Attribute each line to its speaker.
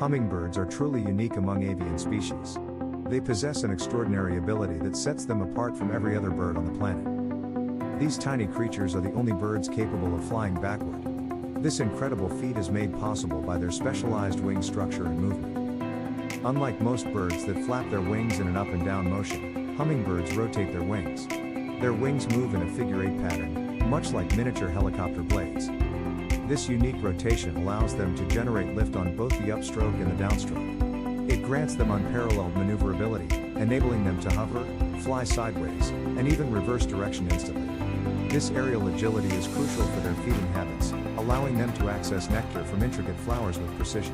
Speaker 1: Hummingbirds are truly unique among avian species. They possess an extraordinary ability that sets them apart from every other bird on the planet. These tiny creatures are the only birds capable of flying backward. This incredible feat is made possible by their specialized wing structure and movement. Unlike most birds that flap their wings in an up and down motion, hummingbirds rotate their wings. Their wings move in a figure-8 pattern, much like miniature helicopter blades. This unique rotation allows them to generate lift on both the upstroke and the downstroke. It grants them unparalleled maneuverability, enabling them to hover, fly sideways, and even reverse direction instantly. This aerial agility is crucial for their feeding habits, allowing them to access nectar from intricate flowers with precision.